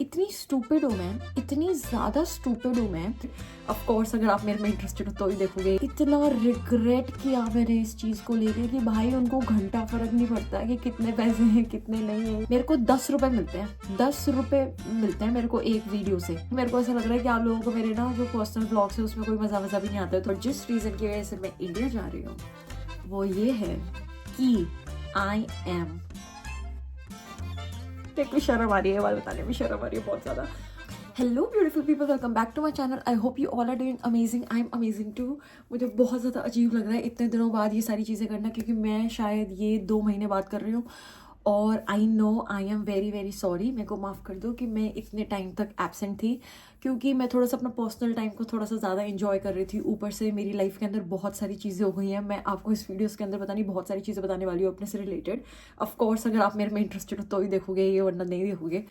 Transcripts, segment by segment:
इतनी स्टूपिड हूँ मैं, इतनी ज़्यादा स्टूपिड हूँ मैं। ऑफ कोर्स अगर आप मेरे में इंटरेस्टेड हो तो ही देखोगे। इतना रिग्रेट किया मैंने इस चीज़ को लेके कि भाई उनको घंटा फर्क नहीं पड़ता कि कितने पैसे हैं कितने नहीं है। मेरे को 10 रुपए मिलते हैं, 10 रुपए मिलते हैं मेरे को एक वीडियो से। मेरे को ऐसा लग रहा है कि आप लोगों को मेरे ना जो पर्सनल ब्लॉग्स है उसमें कोई मज़ा वज़ा भी नहीं आता है। तो जिस रीज़न की वजह से मैं इंडिया जा रही हूँ वो ये है कि आई एम, एक भी शर्म आ रही है, बात बताने में शर्म आ रही है बहुत ज़्यादा। Hello beautiful people, welcome back to my channel. I hope you all are doing amazing. I am amazing too. मुझे बहुत ज़्यादा अजीब लग रहा है इतने दिनों बाद ये सारी चीज़ें करना, क्योंकि मैं शायद ये 2 महीने बाद कर रही हूँ। और I know I am very very sorry. मेरे को माफ़ कर दो कि मैं इतने टाइम तक एब्सेंट थी, क्योंकि मैं थोड़ा सा अपना पर्सनल टाइम को थोड़ा सा ज़्यादा इंजॉय कर रही थी। ऊपर से मेरी लाइफ के अंदर बहुत सारी चीज़ें हो गई हैं। मैं आपको इस वीडियोस के अंदर बतानी बहुत सारी चीज़ें बताने वाली हूँ अपने से रिलेटेड। ऑफ कोर्स अगर आप मेरे में इंटरेस्टेड हो तो ही देखोगे ये, वरना नहीं देखोगे।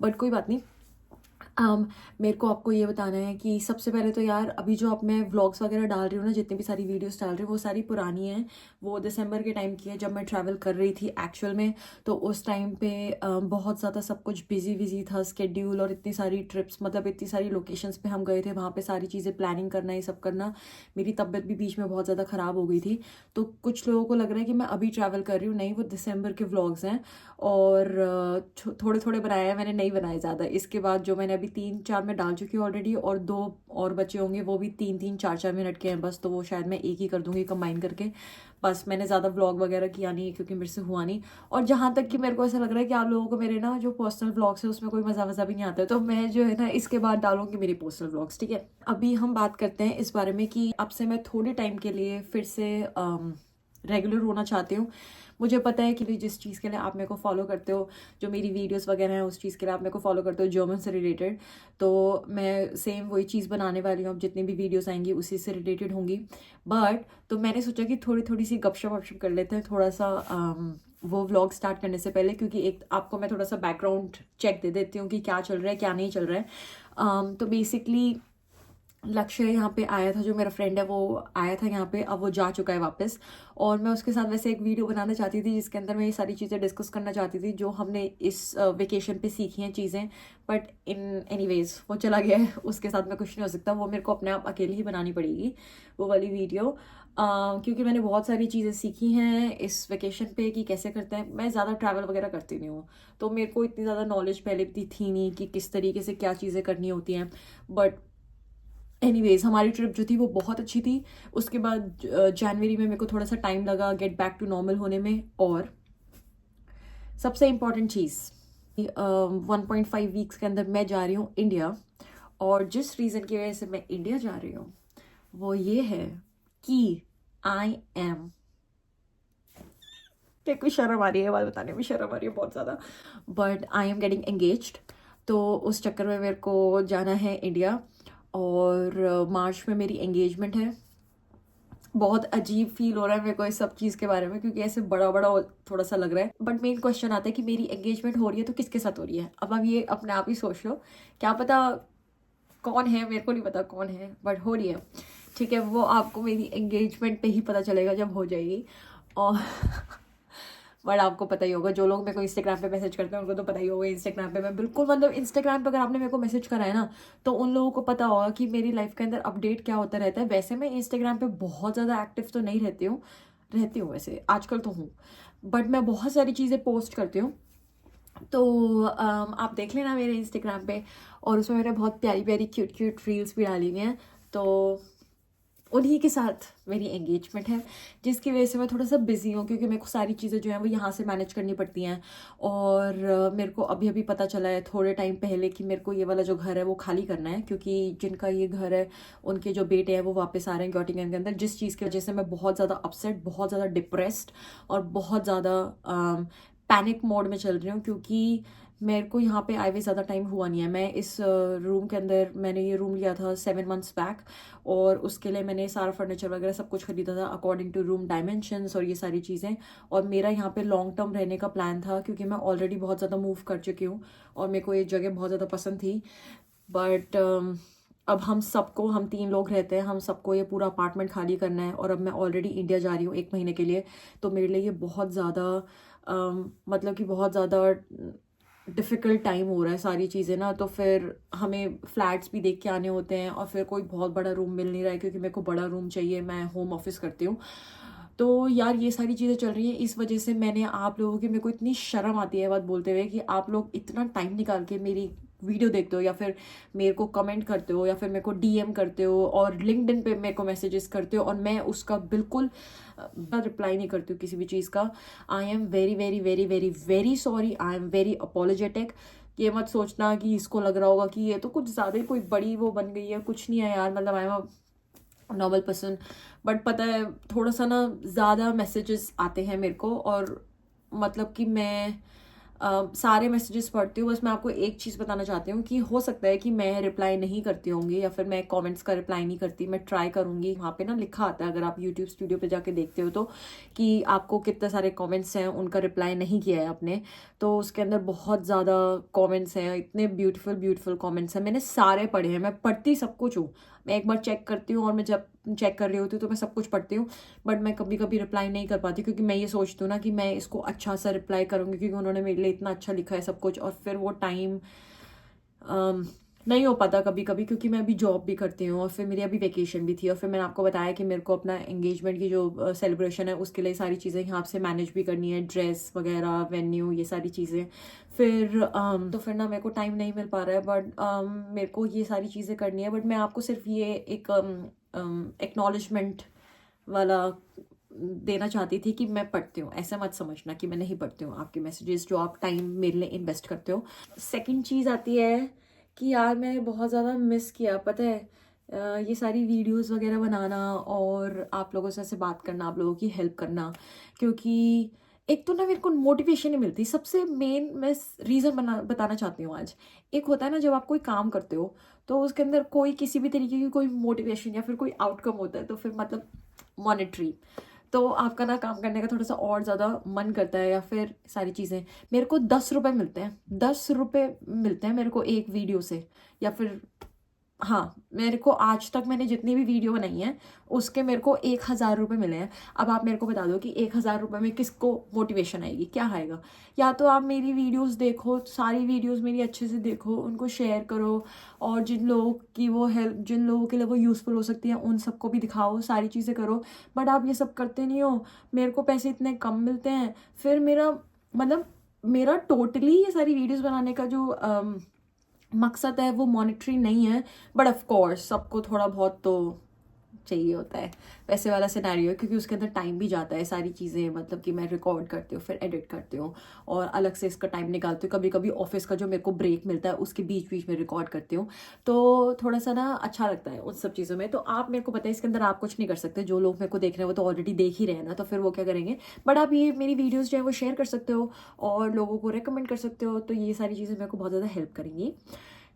बट कोई बात नहीं। मेरे को आपको ये बताना है कि सबसे पहले तो यार अभी जो अब मैं व्लॉग्स वगैरह डाल रही हूँ ना, जितनी भी सारी वीडियोस डाल रही हूँ वो सारी पुरानी हैं। वो दिसंबर के टाइम की है जब मैं ट्रैवल कर रही थी एक्चुअल में। तो उस टाइम पे बहुत ज़्यादा सब कुछ बिजी बिजी था, स्केड्यूल और इतनी सारी ट्रिप्स, मतलब इतनी सारी लोकेशंस पे हम गए थे, वहाँ पे सारी चीज़ें प्लानिंग करना, ये सब करना। मेरी तबीयत भी बीच में बहुत ज़्यादा ख़राब हो गई थी। तो कुछ लोगों को लग रहा है कि मैं अभी ट्रैवल कर रही हूँ, नहीं वो दिसंबर के व्लॉग्स हैं। और थोड़े थोड़े बनाए हैं मैंने, नहीं बनाए ज़्यादा। इसके बाद जो मैंने अभी 3-4 में डाल चुकी हूँ ऑलरेडी, और 2 और बचे होंगे, वो भी 3-3 4-4 मिनट के हैं बस। तो वो शायद मैं एक ही कर दूँगी कंबाइन करके। बस मैंने ज़्यादा व्लॉग वगैरह किया नहीं है क्योंकि मेरे से हुआ नहीं। और जहाँ तक कि मेरे को ऐसा लग रहा है कि आप लोगों को मेरे ना जो पर्सनल व्लॉग्स है उसमें कोई मज़ा वज़ा भी नहीं आता है, तो मैं जो है ना इसके बाद डालूंगी मेरी पर्सनल व्लॉग्स, ठीक है। अभी हम बात करते हैं इस बारे में कि अब से मैं थोड़े टाइम के लिए फिर से रेगुलर होना चाहती हूँ। मुझे पता है कि जिस चीज़ के लिए आप मेरे को फॉलो करते हो, जो मेरी वीडियोस वगैरह हैं उस चीज़ के लिए आप मेरे को फॉलो करते हो जर्मन से रिलेटेड, तो मैं सेम वही चीज़ बनाने वाली हूँ। अब जितनी भी वीडियोस आएंगी उसी से रिलेटेड होंगी। बट तो मैंने सोचा कि थोड़ी थोड़ी सी गपशप वपशप कर लेते हैं थोड़ा सा वो व्लॉग स्टार्ट करने से पहले, क्योंकि एक आपको मैं थोड़ा सा बैकग्राउंड चेक दे देती हूँ कि क्या चल रहा है क्या नहीं चल रहा है। तो बेसिकली लक्ष्य यहाँ पे आया था, जो मेरा फ्रेंड है वो आया था यहाँ पे, अब वो जा चुका है वापस। और मैं उसके साथ वैसे एक वीडियो बनाना चाहती थी जिसके अंदर मैं ये सारी चीज़ें डिस्कस करना चाहती थी जो हमने इस वेकेशन पे सीखी हैं चीज़ें। बट इन एनीवेज वो चला गया है, उसके साथ मैं कुछ नहीं हो सकता। वो मेरे को अपने आप अकेले ही बनानी पड़ेगी वो वाली वीडियो। क्योंकि मैंने बहुत सारी चीज़ें सीखी हैं इस वेकेशन पे कि कैसे करते हैं। मैं ज़्यादा ट्रैवल वगैरह करती नहीं हूँ, तो मेरे को इतनी ज़्यादा नॉलेज पहले भी थी नहीं कि किस तरीके से क्या चीज़ें करनी होती हैं। बट एनीवेज हमारी ट्रिप जो थी वो बहुत अच्छी थी। उसके बाद जनवरी में मेरे को थोड़ा सा टाइम लगा गेट बैक टू नॉर्मल होने में। और सबसे इम्पॉर्टेंट चीज़, 1.5 वीक्स के अंदर मैं जा रही हूँ इंडिया। और जिस रीज़न की वजह से मैं इंडिया जा रही हूँ वो ये है कि आई एम, मेरे को शर्म आ रही है, बात बताने में शर्म आ रही है बहुत ज़्यादा। But I am getting engaged, तो उस चक्कर में मेरे को जाना है इंडिया। और मार्च में मेरी एंगेजमेंट है। बहुत अजीब फील हो रहा है मेरे को इस सब चीज़ के बारे में, क्योंकि ऐसे बड़ा बड़ा थोड़ा सा लग रहा है। बट मेन क्वेश्चन आता है कि मेरी एंगेजमेंट हो रही है तो किसके साथ हो रही है। अब आप ये अपने आप ही सोच लो, क्या पता कौन है, मेरे को नहीं पता कौन है, बट हो रही है, ठीक है। वो आपको मेरी एंगेजमेंट पे ही पता चलेगा जब हो जाएगी। और बट आपको पता ही होगा, जो लोग मेरे को इंस्टाग्राम पे मैसेज करते हैं उनको तो पता ही होगा। इंस्टाग्राम पे मैं बिल्कुल, मतलब इंस्टाग्राम पे अगर आपने मेरे को मैसेज करा है ना, तो उन लोगों को पता होगा कि मेरी लाइफ के अंदर अपडेट क्या होता रहता है। वैसे मैं इंस्टाग्राम पे बहुत ज़्यादा एक्टिव तो नहीं रहती हूँ वैसे आजकल तो हूँ, बट मैं बहुत सारी चीज़ें पोस्ट करती हूँ। तो आप देख लेना मेरे इंस्टाग्राम पे, और उसमें मैंने बहुत प्यारी प्यारी क्यूट क्यूट रील्स भी डाली हुई हैं। तो उन्हीं के साथ मेरी एंगेजमेंट है, जिसकी वजह से मैं थोड़ा सा बिजी हूँ, क्योंकि मेरे को सारी चीज़ें जो हैं वो यहाँ से मैनेज करनी पड़ती हैं। और मेरे को अभी अभी पता चला है थोड़े टाइम पहले कि मेरे को ये वाला जो घर है वो खाली करना है, क्योंकि जिनका ये घर है उनके जो बेटे हैं वो वापस आ रहे हैं गॉटिंगन के अंदर। जिस चीज़ की वजह से मैं बहुत ज़्यादा अपसेट, बहुत ज़्यादा डिप्रेस्ड और बहुत ज़्यादा पैनिक मोड में चल रही हूँ, क्योंकि मेरे को यहाँ पे आए हुए ज़्यादा टाइम हुआ नहीं है। मैं इस रूम के अंदर, मैंने ये रूम लिया था 7 मंथ्स बैक, और उसके लिए मैंने सारा फर्नीचर वगैरह सब कुछ खरीदा था अकॉर्डिंग टू रूम डायमेंशंस और ये सारी चीज़ें। और मेरा यहाँ पे लॉन्ग टर्म रहने का प्लान था, क्योंकि मैं ऑलरेडी बहुत ज़्यादा मूव कर चुकी हूँ और मेरे को ये जगह बहुत ज़्यादा पसंद थी। बट अब हम 3 लोग रहते हैं, हम सबको ये पूरा अपार्टमेंट खाली करना है। और अब मैं ऑलरेडी इंडिया जा रही हूँ 1 महीने के लिए, तो मेरे लिए ये बहुत ज़्यादा मतलब कि बहुत ज़्यादा डिफ़िकल्ट टाइम हो रहा है सारी चीज़ें ना, तो फिर हमें फ्लैट्स भी देख के आने होते हैं और फिर कोई बहुत बड़ा रूम मिल नहीं रहा है क्योंकि मेरे को बड़ा रूम चाहिए, मैं होम ऑफिस करती हूँ। तो यार ये सारी चीज़ें चल रही हैं, इस वजह से मैंने आप लोगों की, मेरे को इतनी शर्म आती है बात बोलते हुए कि आप लोग इतना टाइम निकाल के मेरी वीडियो देखते हो या फिर मेरे को कमेंट करते हो या फिर मेरे को डीएम करते हो और लिंक्डइन पे मेरे को मैसेजेस करते हो और मैं उसका बिल्कुल रिप्लाई नहीं करती हूँ किसी भी चीज़ का। I am very very very very very sorry, I am very apologetic. ये मत सोचना कि इसको लग रहा होगा कि ये तो कुछ ज़्यादा ही कोई बड़ी वो बन गई है, कुछ नहीं है यार, मतलब I M normal person. But पता है थोड़ा सा ना ज़्यादा मैसेजेस आते हैं मेरे को और मतलब कि मैं सारे मैसेजेस पढ़ती हूँ। बस मैं आपको एक चीज़ बताना चाहती हूँ कि हो सकता है कि मैं रिप्लाई नहीं करती होंगी या फिर मैं कमेंट्स का रिप्लाई नहीं करती, मैं ट्राई करूँगी। वहाँ पे ना लिखा आता है, अगर आप यूट्यूब स्टूडियो पे जाके देखते हो तो, कि आपको कितने सारे कमेंट्स हैं उनका रिप्लाई नहीं किया है आपने। तो उसके अंदर बहुत ज़्यादा कमेंट्स हैं, इतने ब्यूटीफुल ब्यूटीफुल कमेंट्स हैं, मैंने सारे पढ़े हैं, मैं पढ़ती सब कुछ हूँ। मैं एक बार चेक करती हूँ और मैं जब चेक कर रही होती हूँ तो मैं सब कुछ पढ़ती हूँ, बट मैं कभी कभी रिप्लाई नहीं कर पाती क्योंकि मैं ये सोचती हूँ ना कि मैं इसको अच्छा सा रिप्लाई करूँगी क्योंकि उन्होंने मेरे लिए इतना अच्छा लिखा है सब कुछ, और फिर वो टाइम नहीं हो पाता कभी कभी क्योंकि मैं अभी जॉब भी करती हूँ और फिर मेरी अभी वेकेशन भी थी और फिर मैंने आपको बताया कि मेरे को अपना एंगेजमेंट की जो सेलिब्रेशन है उसके लिए सारी चीज़ें यहाँ से मैनेज भी करनी है, ड्रेस वगैरह, वेन्यू, ये सारी चीज़ें। फिर तो फिर ना मेरे को टाइम नहीं मिल पा रहा है, बट मेरे को ये सारी चीज़ें करनी है। बट मैं आपको सिर्फ ये एक एक्नॉलेजमेंट वाला देना चाहती थी कि मैं पढ़ती हूँ, ऐसा मत समझना कि मैं नहीं पढ़ती हूँ आपके मैसेजेस जो आप टाइम मेरे लिए इन्वेस्ट करते हो। सेकंड चीज़ आती है कि यार मैंने बहुत ज़्यादा मिस किया, पता है ये सारी वीडियोस वगैरह बनाना और आप लोगों से ऐसे बात करना, आप लोगों की हेल्प करना, क्योंकि एक तो ना मेरे को मोटिवेशन नहीं मिलती। सबसे मेन मैं रीज़न बताना चाहती हूँ आज। एक होता है ना जब आप कोई काम करते हो तो उसके अंदर कोई किसी भी तरीके की कोई मोटिवेशन या फिर कोई आउटकम होता है, तो फिर मतलब मॉनेटरी, तो आपका ना काम करने का थोड़ा सा और ज़्यादा मन करता है। या फिर सारी चीज़ें, मेरे को 10 रुपये मिलते हैं, 10 रुपये मिलते हैं मेरे को एक वीडियो से, या फिर हाँ, मेरे को आज तक मैंने जितनी भी वीडियो बनाई है उसके मेरे को 1,000 रुपये मिले हैं। अब आप मेरे को बता दो कि 1,000 रुपये में किसको मोटिवेशन आएगी, क्या आएगा? या तो आप मेरी वीडियोस देखो, सारी वीडियोस मेरी अच्छे से देखो, उनको शेयर करो और जिन लोगों की वो हेल्प, जिन लोगों के लिए वो यूज़फुल हो सकती है उन सबको भी दिखाओ, सारी चीज़ें करो। बट आप ये सब करते नहीं हो, मेरे को पैसे इतने कम मिलते हैं, फिर मेरा मतलब मेरा टोटली ये सारी वीडियोस बनाने का जो मकसद है वो मॉनिटरी नहीं है। बट ऑफ कोर्स सबको थोड़ा बहुत तो चाहिए होता है वैसे वाला सिनेरियो, क्योंकि उसके अंदर टाइम भी जाता है, सारी चीज़ें मतलब कि मैं रिकॉर्ड करती हूँ, फिर एडिट करती हूँ और अलग से इसका टाइम निकालती हूँ। कभी कभी ऑफिस का जो मेरे को ब्रेक मिलता है उसके बीच बीच में रिकॉर्ड करती हूँ, तो थोड़ा सा ना अच्छा लगता है उन सब चीज़ों में। तो आप मेरे को पता है इसके अंदर आप कुछ नहीं कर सकते, जो लोग मेरे को देख रहे हैं वो तो ऑलरेडी देख ही रहे हैं ना, तो फिर वो क्या करेंगे। बट आप ये मेरी वीडियोज़ जो है वो शेयर कर सकते हो और लोगों को रिकमेंड कर सकते हो, तो ये सारी चीज़ें मेरे को बहुत ज़्यादा हेल्प करेंगी।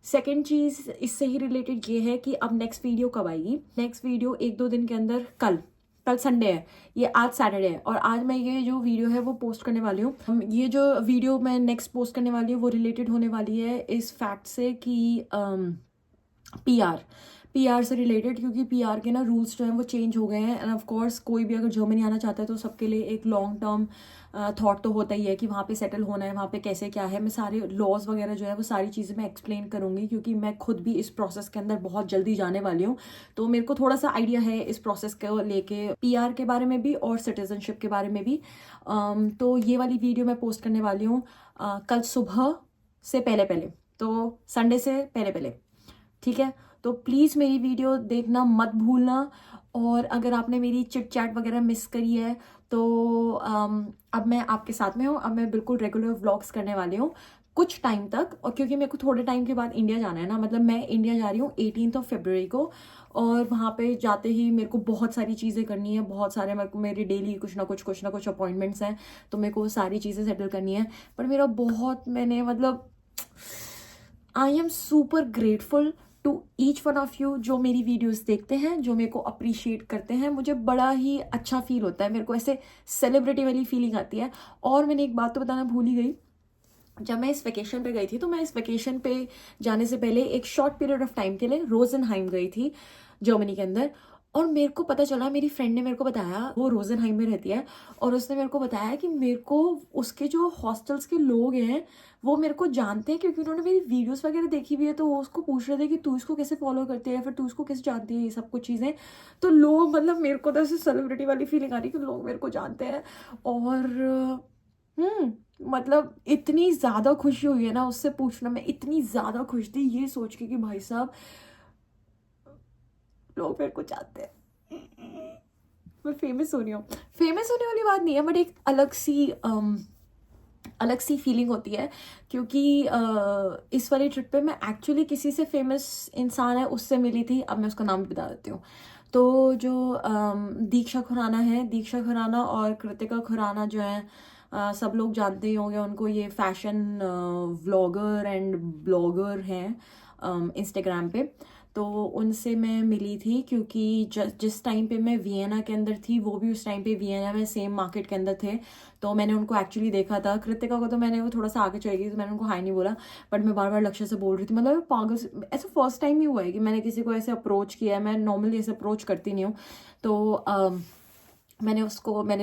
सेकेंड चीज़ इससे ही रिलेटेड ये है कि अब नेक्स्ट वीडियो कब आएगी। नेक्स्ट वीडियो 1-2 दिन के अंदर, कल संडे है, ये आज सैटरडे है और आज मैं ये जो वीडियो है वो पोस्ट करने वाली हूँ। ये जो वीडियो मैं नेक्स्ट पोस्ट करने वाली हूँ वो रिलेटेड होने वाली है इस फैक्ट से कि पीआर से रिलेटेड, क्योंकि पीआर के ना रूल्स जो हैं वो चेंज हो गए हैं। एंड ऑफ कोर्स कोई भी अगर जर्मनी आना चाहता है तो सबके लिए एक लॉन्ग टर्म थॉट तो होता ही है कि वहाँ पे सेटल होना है, वहाँ पे कैसे क्या है। मैं सारे लॉज वगैरह जो है वो सारी चीज़ें मैं एक्सप्लेन करूँगी क्योंकि मैं खुद भी इस प्रोसेस के अंदर बहुत जल्दी जाने वाली हूँ, तो मेरे को थोड़ा सा आइडिया है इस प्रोसेस को लेके, पीआर के बारे में भी और सिटीजनशिप के बारे में भी। तो ये वाली वीडियो मैं पोस्ट करने वाली हूँ कल सुबह से पहले पहले, तो संडे से पहले पहले, ठीक है। तो प्लीज़ मेरी वीडियो देखना मत भूलना। और अगर आपने मेरी चिट चैट वगैरह मिस करी है तो अब मैं आपके साथ में हूँ, अब मैं बिल्कुल रेगुलर व्लॉग्स करने वाली हूँ कुछ टाइम तक। और क्योंकि मेरे को थोड़े टाइम के बाद इंडिया जाना है ना, मतलब मैं इंडिया जा रही हूँ 18 फरवरी को, और वहाँ पे जाते ही मेरे को बहुत सारी चीज़ें करनी है, बहुत सारे मेरे डेली कुछ ना कुछ अपॉइंटमेंट्स हैं, तो मेरे को सारी चीज़ें सेटल करनी है। पर मेरा बहुत, मैंने मतलब I am super grateful to each one of you जो मेरी वीडियोस देखते हैं, जो मेरे को अप्रिशिएट करते हैं। मुझे बड़ा ही अच्छा फील होता है, मेरे को ऐसे सेलिब्रिटी वाली फीलिंग आती है। और मैंने एक बात तो बताना भूल ही गई, जब मैं इस वेकेशन पे गई थी तो मैं इस वेकेशन पे जाने से पहले एक शॉर्ट पीरियड ऑफ टाइम के लिए रोजनहाइम गई थी जर्मनी के अंदर। और मेरे को पता चला, मेरी फ्रेंड ने मेरे को बताया, वो रोजनहाइम में रहती है, और उसने मेरे को बताया कि मेरे को उसके जो हॉस्टल्स के लोग हैं वो मेरे को जानते हैं, क्योंकि उन्होंने मेरी वीडियोस वगैरह देखी हुई है। तो वो उसको पूछ रहे थे कि तू इसको कैसे फॉलो करती है, फिर तू इसको कैसे जानती है, ये सब कुछ चीज़ें। तो लोग, मतलब मेरे को तो ऐसे सेलिब्रिटी वाली फीलिंग आ रही है कि लोग मेरे को जानते हैं। और मतलब इतनी ज़्यादा खुशी हुई है ना उससे पूछना, मैं इतनी ज़्यादा खुश थी ये सोच के कि भाई साहब लोग मेरे को जानते हैं। मैं फेमस हो रही हूँ। फेमस होने वाली बात नहीं है, बट एक अलग सी फीलिंग होती है, क्योंकि इस वाली ट्रिप पे मैं एक्चुअली किसी से फेमस इंसान है उससे मिली थी। अब मैं उसका नाम भी बता देती हूँ। तो जो दीक्षा खुराना है, दीक्षा खुराना और कृतिका खुराना जो है, सब लोग जानते ही होंगे उनको। ये फैशन व्लॉगर एंड ब्लॉगर हैं इंस्टाग्राम पे। तो उनसे मैं मिली थी, क्योंकि जिस टाइम पे मैं वियना के अंदर थी वो भी उस टाइम पे वियना में सेम मार्केट के अंदर थे। तो मैंने उनको एक्चुअली देखा था। कृतिका को तो मैंने, वो थोड़ा सा आगे चली गई तो मैंने उनको हाई नहीं बोला, बट मैं बार बार लक्ष्य से बोल रही थी। मतलब पागल ऐसा फर्स्ट टाइम ही हुआ है कि मैंने किसी को ऐसे अप्रोच किया है। मैं नॉर्मली ऐसे अप्रोच करती नहीं हूँ। तो मैंने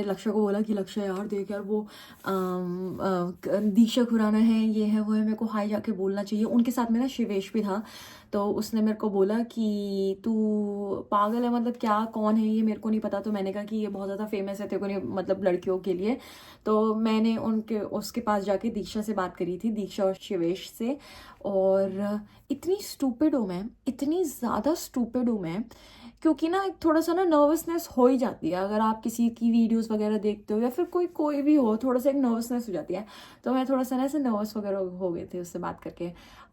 लक्ष्य को बोला कि लक्ष्य यार देख यार, वो दीक्षा खुराना है, ये है वो है, मेरे को हाई जाके बोलना चाहिए। उनके साथ में ना शिवेश भी था। तो उसने मेरे को बोला कि तू पागल है, मतलब क्या, कौन है ये, मेरे को नहीं पता। तो मैंने कहा कि ये बहुत ज़्यादा फेमस है, तेरे को नहीं, मतलब लड़कियों के लिए। तो मैंने उसके पास जाके दीक्षा से बात करी थी, दीक्षा और शिवेश से। और इतनी स्टूपिड हूँ मैं, इतनी ज़्यादा स्टूपिड हूँ मैं, क्योंकि ना एक थोड़ा सा ना नर्वसनेस हो ही जाती है अगर आप किसी की वीडियोस वगैरह देखते हो, या फिर कोई भी हो, थोड़ा सा एक नर्वसनेस हो जाती है। तो मैं थोड़ा सा ना ऐसे नर्वस वगैरह हो गए थे उससे बात करके।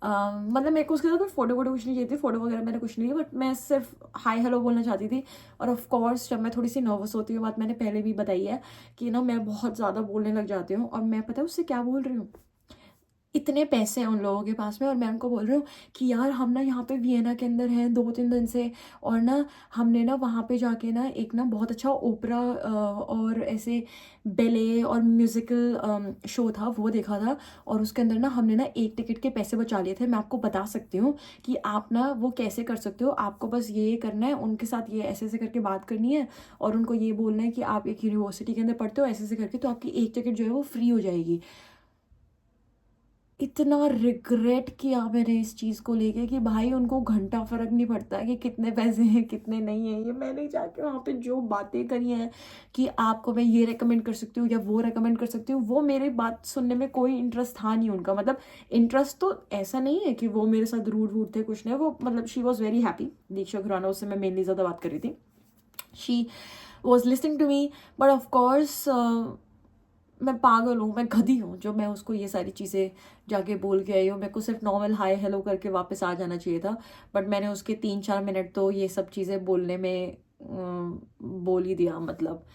मतलब मेरे को उसके साथ कोई फोटो कुछ नहीं चाहिए थी, फोटो वगैरह मैंने कुछ नहीं लिया, बट मैं सिर्फ हाई हेलो बोलना चाहती थी। और ऑफ कोर्स जब मैं थोड़ी सी नर्वस होती हूँ, बात मैंने पहले भी बताई है कि ना मैं बहुत ज़्यादा बोलने लग जाती हूँ। और मैं, पता है उससे क्या बोल रही हूँ, इतने पैसे हैं उन लोगों के पास में, और मैं उनको बोल रही हूँ कि यार हम ना यहाँ पे वियना के अंदर हैं 2-3 दिन से, और ना हमने ना वहाँ पे जाके ना एक ना बहुत अच्छा ओपरा और ऐसे बैले और म्यूजिकल शो था, वो देखा था। और उसके अंदर ना हमने ना एक टिकट के पैसे बचा लिए थे। मैं आपको बता सकती हूँ कि आप ना वो कैसे कर सकते हो। आपको बस ये करना है, उनके साथ ये ऐसे ऐसे करके बात करनी है, और उनको ये बोलना है कि आप एक यूनिवर्सिटी के अंदर पढ़ते हो, ऐसे ऐसे करके तो आपकी एक टिकट जो है वो फ्री हो जाएगी। इतना रिग्रेट किया मैंने इस चीज़ को लेके कि भाई उनको घंटा फर्क नहीं पड़ता है कि कितने पैसे हैं कितने नहीं है। ये मैंने जाके वहाँ पे जो बातें करी हैं कि आपको मैं ये रेकमेंड कर सकती हूँ या वो रेकमेंड कर सकती हूँ, वो मेरी बात सुनने में कोई इंटरेस्ट था नहीं उनका। मतलब इंटरेस्ट तो ऐसा नहीं है कि वो मेरे साथ रूड वूड थे, कुछ नहीं। वो मतलब she was very happy, Diksha Khurana, उससे मैं मेनली ज़्यादा बात कर रही थी। She was listening to me, but of course मैं पागल हूँ, मैं गधी हूँ जो मैं उसको ये सारी चीज़ें जाके बोल के आई हूँ। मेरे को सिर्फ नॉर्मल हाय हेलो करके वापस आ जाना चाहिए था, बट मैंने उसके 3-4 मिनट तो ये सब चीज़ें बोलने में बोल ही दिया। मतलब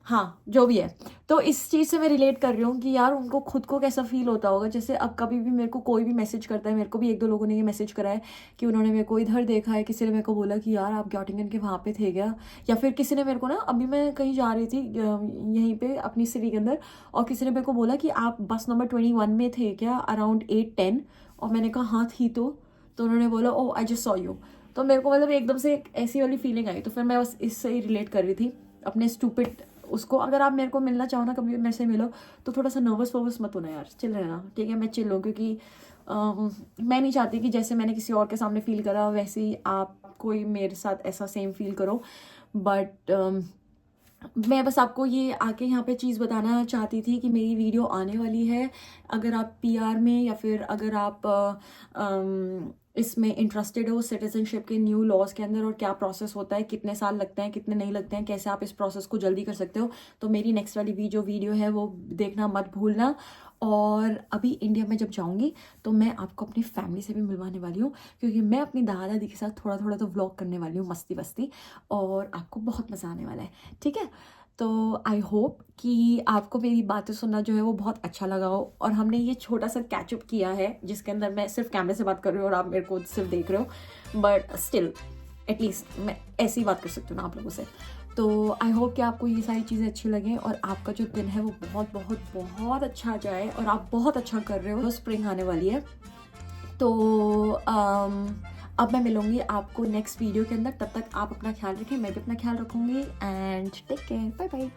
हाँ, जो भी है। तो इस चीज़ से मैं रिलेट कर रही हूँ कि यार उनको खुद को कैसा फील होता होगा। जैसे अब कभी भी मेरे को कोई भी मैसेज करता है, मेरे को भी 1-2 लोगों ने ये मैसेज करा है कि उन्होंने मेरे को इधर देखा है, किसी ने मेरे को बोला कि यार आप ग्योटिंगन के वहाँ पे थे क्या, या फिर किसी ने मेरे को ना, अभी मैं कहीं जा रही थी यहीं पे अपनी सिटी के अंदर, और किसी ने मेरे को बोला कि आप बस नंबर 21 में थे क्या अराउंड 8-10, और मैंने कहा हाँ थी। तो उन्होंने बोला ओ आई जस्ट सॉ यू। तो मेरे को मतलब एकदम से एक ऐसी वाली फीलिंग आई। तो फिर मैं बस इससे ही रिलेट कर रही थी अपने स्टूपिड उसको। अगर आप मेरे को मिलना चाहो ना, कभी मेरे से मिलो, तो थोड़ा सा नर्वस वर्वस मत होना यार, चिल रहना, ठीक है। मैं चिल हूँ, क्योंकि मैं नहीं चाहती कि जैसे मैंने किसी और के सामने फील करा वैसे ही आप कोई मेरे साथ ऐसा सेम फील करो। बट मैं बस आपको ये आके यहाँ पे चीज़ बताना चाहती थी कि मेरी वीडियो आने वाली है। अगर आप पीआर में, या फिर अगर आप इसमें इंटरेस्टेड हो सिटीजनशिप के न्यू लॉज के अंदर, और क्या प्रोसेस होता है, कितने साल लगते हैं, कितने नहीं लगते हैं, कैसे आप इस प्रोसेस को जल्दी कर सकते हो, तो मेरी नेक्स्ट वाली जो वीडियो है वो देखना मत भूलना। और अभी इंडिया में जब जाऊंगी तो मैं आपको अपनी फैमिली से भी मिलवाने वाली हूँ, क्योंकि मैं अपनी दादा दादी के साथ थोड़ा थोड़ा तो व्लॉग करने वाली हूँ, मस्ती मस्ती, और आपको बहुत मज़ा आने वाला है, ठीक है। तो आई होप कि आपको मेरी बातें सुनना जो है वो बहुत अच्छा लगा हो। और हमने ये छोटा सा कैचअप किया है जिसके अंदर मैं सिर्फ कैमरे से बात कर रही हूँ और आप मेरे को सिर्फ देख रहे हो, बट स्टिल एटलीस्ट मैं ऐसी बात कर सकती हूँ ना आप लोगों से। तो आई होप कि आपको ये सारी चीज़ें अच्छी लगें, और आपका जो दिन है वो बहुत बहुत बहुत अच्छा जाए, और आप बहुत अच्छा कर रहे हो। स्प्रिंग आने वाली है, तो अब मैं मिलूंगी आपको नेक्स्ट वीडियो के अंदर, तब तक आप अपना ख्याल रखें, मैं भी अपना ख्याल रखूंगी and take care, bye bye.